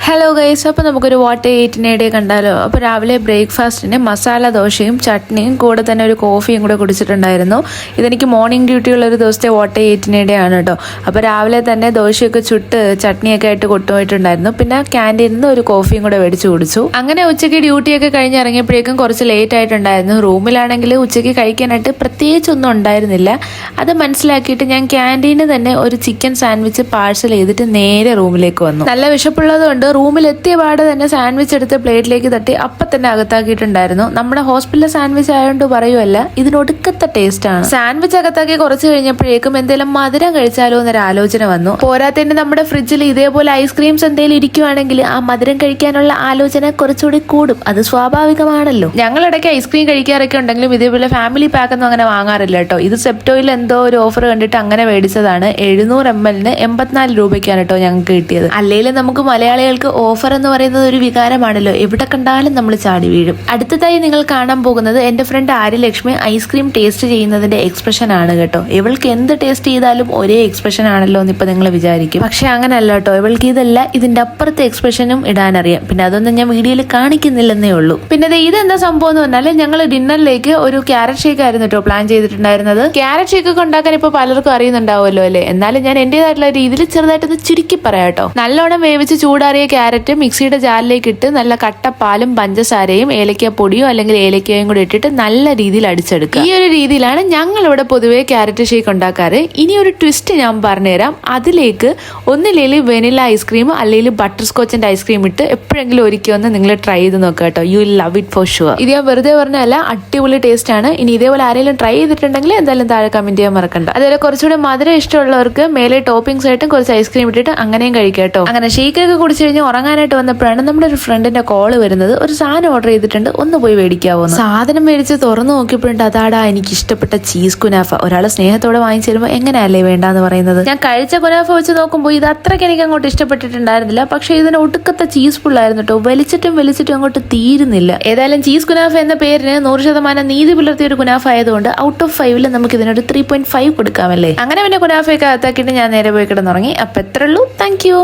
Hello guys, അപ്പോൾ നമുക്കൊരു what എയ്റ്റിനെ day കണ്ടാലോ. അപ്പോൾ രാവിലെ ബ്രേക്ക്ഫാസ്റ്റിന് മസാല ദോശയും ചട്നിയും കൂടെ തന്നെ ഒരു കോഫിയും കൂടെ കുടിച്ചിട്ടുണ്ടായിരുന്നു. ഇതെനിക്ക് മോർണിംഗ് ഡ്യൂട്ടി ഉള്ള ഒരു ദിവസത്തെ വാട്ട് എയ്റ്റിനെ ഡേ ആണ് കേട്ടോ. അപ്പോൾ രാവിലെ തന്നെ ദോശയൊക്കെ ചുട്ട് ചട്നിയൊക്കെ ആയിട്ട് കൊണ്ടുപോയിട്ടുണ്ടായിരുന്നു. പിന്നെ ക്യാൻറ്റീനിൽ നിന്ന് ഒരു കോഫിയും കൂടെ മേടിച്ച് കുടിച്ചു. അങ്ങനെ ഉച്ചയ്ക്ക് ഡ്യൂട്ടിയൊക്കെ കഴിഞ്ഞിറങ്ങിയപ്പോഴേക്കും കുറച്ച് ലേറ്റ് ആയിട്ടുണ്ടായിരുന്നു. റൂമിലാണെങ്കിൽ ഉച്ചയ്ക്ക് കഴിക്കാനായിട്ട് പ്രത്യേകിച്ചൊന്നും ഉണ്ടായിരുന്നില്ല. അത് മനസ്സിലാക്കിയിട്ട് ഞാൻ ക്യാൻറ്റീനിൽ തന്നെ ഒരു ചിക്കൻ സാൻഡ്വിച്ച് പാഴ്സൽ ചെയ്തിട്ട് നേരെ റൂമിലേക്ക് വന്നു. നല്ല വിശപ്പുള്ളതുകൊണ്ട് റൂമിലെത്തിയ പാടെ തന്നെ സാൻഡ്വിച്ച് എടുത്ത് പ്ലേറ്റിലേക്ക് തട്ടി അപ്പം തന്നെ അകത്താക്കിയിട്ടുണ്ടായിരുന്നു. നമ്മുടെ ഹോസ്പിറ്റലിലെ സാൻഡ്വിച്ച് ആയതുകൊണ്ട് പറയുമല്ല, ഇതിനൊടുക്കത്തെ ടേസ്റ്റ് ആണ്. സാൻഡ്വിച്ച് അകത്താക്കി കുറച്ച് കഴിഞ്ഞപ്പോഴേക്കും എന്തെങ്കിലും മധുരം കഴിച്ചാലോ എന്നൊരു ആലോചന വന്നു. പോരാത്തതിന് നമ്മുടെ ഫ്രിഡ്ജിൽ ഇതേപോലെ ഐസ്ക്രീംസ് എന്തെങ്കിലും ഇരിക്കുവാണെങ്കിൽ ആ മധുരം കഴിക്കാനുള്ള ആലോചന കുറച്ചുകൂടി കൂടും. അത് സ്വാഭാവികമാണല്ലോ. ഞങ്ങളിടയ്ക്ക് ഐസ്ക്രീം കഴിക്കാറൊക്കെ ഉണ്ടെങ്കിലും ഇതേപോലെ ഫാമിലി പാക്ക് ഒന്നും അങ്ങനെ വാങ്ങാറില്ല കേട്ടോ. ഇത് സെപ്റ്റോയിൽ എന്തോ ഒരു ഓഫർ കണ്ടിട്ട് അങ്ങനെ മേടിച്ചതാണ്. 700 ml 84 രൂപയ്ക്കാണ് കേട്ടോ ഞങ്ങൾക്ക് കിട്ടിയത്. അല്ലെങ്കിൽ നമുക്ക് മലയാളികൾക്ക് ഓഫർ എന്ന് പറയുന്നത് ഒരു വികാരമാണല്ലോ. എവിടെ കണ്ടാലും നമ്മൾ ചാടി വീഴും. അടുത്തതായി നിങ്ങൾ കാണാൻ പോകുന്നത് എന്റെ ഫ്രണ്ട് ആര്യലക്ഷ്മി ഐസ്ക്രീം ടേസ്റ്റ് ചെയ്യുന്നതിന്റെ എക്സ്പ്രഷൻ ആണ് കേട്ടോ. ഇവൾക്ക് എന്ത് ടേസ്റ്റ് ചെയ്താലും ഒരേ എക്സ്പ്രഷൻ ആണല്ലോ എന്ന് ഇപ്പൊ നിങ്ങൾ വിചാരിക്കും. പക്ഷെ അങ്ങനെയല്ല കേട്ടോ. ഇവൾക്ക് ഇതല്ല, ഇതിന്റെ അപ്പുറത്തെ എക്സ്പ്രഷനും ഇടാനറിയാം. പിന്നെ അതൊന്നും ഞാൻ വീഡിയോയിൽ കാണിക്കുന്നില്ലെന്നേ ഉള്ളൂ. പിന്നെ ഇതെന്താ സംഭവം എന്ന് പറഞ്ഞാൽ ഞങ്ങൾ ഡിന്നറിലേക്ക് ഒരു ക്യാരറ്റ് ഷേക്ക് ആയിരുന്നു കേട്ടോ പ്ലാൻ ചെയ്തിട്ടുണ്ടായിരുന്നത്. ക്യാരറ്റ് ഷേക്ക് ഒക്കെ ഉണ്ടാക്കാൻ ഇപ്പൊ പലർക്കും അറിയുന്നുണ്ടാവുമല്ലോ അല്ലേ. എന്നാലും ഞാൻ എന്റേതായിട്ടുള്ള രീതിയിൽ ചെറുതായിട്ടൊന്ന് ചുരുക്കി പറയാം കേട്ടോ. നല്ലോണം വേവിച്ച് ചൂടാറിയ ക്യാരറ്റ് മിക്സിയുടെ ജാറിലേക്ക് ഇട്ട് നല്ല കട്ടപ്പാലും പഞ്ചസാരയും ഏലക്കപ്പൊടിയോ അല്ലെങ്കിൽ ഏലക്കയും കൂടി ഇട്ടിട്ട് നല്ല രീതിയിൽ അടിച്ചെടുക്കുക. ഈ ഒരു രീതിയിലാണ് ഞങ്ങൾ ഇവിടെ പൊതുവേ ക്യാരറ്റ് ഷേക്ക് ഉണ്ടാക്കാറ്. ഇനി ഒരു ട്വിസ്റ്റ് ഞാൻ പറഞ്ഞുതരാം. അതിലേക്ക് ഒന്നില്ലെങ്കിൽ വെനില ഐസ്ക്രീം അല്ലെങ്കിൽ ബട്ടർ സ്കോച്ചിന്റെ ഐസ്ക്രീം ഇട്ട് എപ്പോഴെങ്കിലും ഒരിക്കലും നിങ്ങൾ ട്രൈ ചെയ്ത് നോക്കുക കേട്ടോ. You will love it for sure. ഇത് ഞാൻ വെറുതെ പറഞ്ഞല്ല, അടിപൊളി ടേസ്റ്റ് ആണ്. ഇനി ഇതേപോലെ ആരെങ്കിലും ട്രൈ ചെയ്തിട്ടുണ്ടെങ്കിൽ എന്തായാലും താഴെ കമന്റ് ചെയ്യാൻ മറക്കണ്ട. അതുപോലെ കുറച്ചുകൂടി മധുരം ഇഷ്ടമുള്ളവർക്ക് മേലെ ടോപ്പിംഗ്സ് ആയിട്ടും കുറച്ച് ഐസ്ക്രീം ഇട്ടിട്ട് അങ്ങനെയും കഴിക്കാം കേട്ടോ. അങ്ങനെ ഷേക്കൊക്കെ കുടിച്ചു കഴിഞ്ഞ് ഉറങ്ങാനായിട്ട് വന്നപ്പോഴാണ് നമ്മുടെ ഒരു ഫ്രണ്ടിന്റെ കോള് വരുന്നത്. ഒരു സാധനം ഓർഡർ ചെയ്തിട്ടുണ്ട്, ഒന്ന് പോയി മേടിക്കാവോ. സാധനം മേടിച്ച് തുറന്നു നോക്കിയപ്പോഴുണ്ട് അതാടാ എനിക്ക് ഇഷ്ടപ്പെട്ട ചീസ് കുനാഫ. ഒരാളെ സ്നേഹത്തോടെ വാങ്ങിച്ചു തരുമ്പോൾ എങ്ങനെയല്ലേ വേണ്ടാന്ന് പറയുന്നത്. ഞാൻ കഴിച്ച കുനാഫ വെച്ച് നോക്കുമ്പോൾ ഇത് അത്രയ്ക്ക് എനിക്ക് അങ്ങോട്ട് ഇഷ്ടപ്പെട്ടിട്ടുണ്ടായിരുന്നില്ല. പക്ഷെ ഇതിന് ഒടുക്കത്തെ ചീസ് ഫുള്ളായിരുന്നു കേട്ടോ. വലിച്ചിട്ടും അങ്ങോട്ട് തീരുന്നില്ല. ഏതായാലും ചീസ് കുനാഫ എന്ന പേരിന് 100% നീതി പുലർത്തിയ ഒരു കുനാഫ ആയതുകൊണ്ട് ഔട്ട് ഓഫ് 5 നമുക്ക് ഇതിനൊരു 3.5 കൊടുക്കാമല്ലേ. അങ്ങനെ പിന്നെ കുനാഫയൊക്കെ അകത്താക്കിയിട്ട് ഞാൻ നേരെ പോയി കിടന്നുറങ്ങി. അപ്പൊ എത്ര ഉള്ളൂ. Thank you.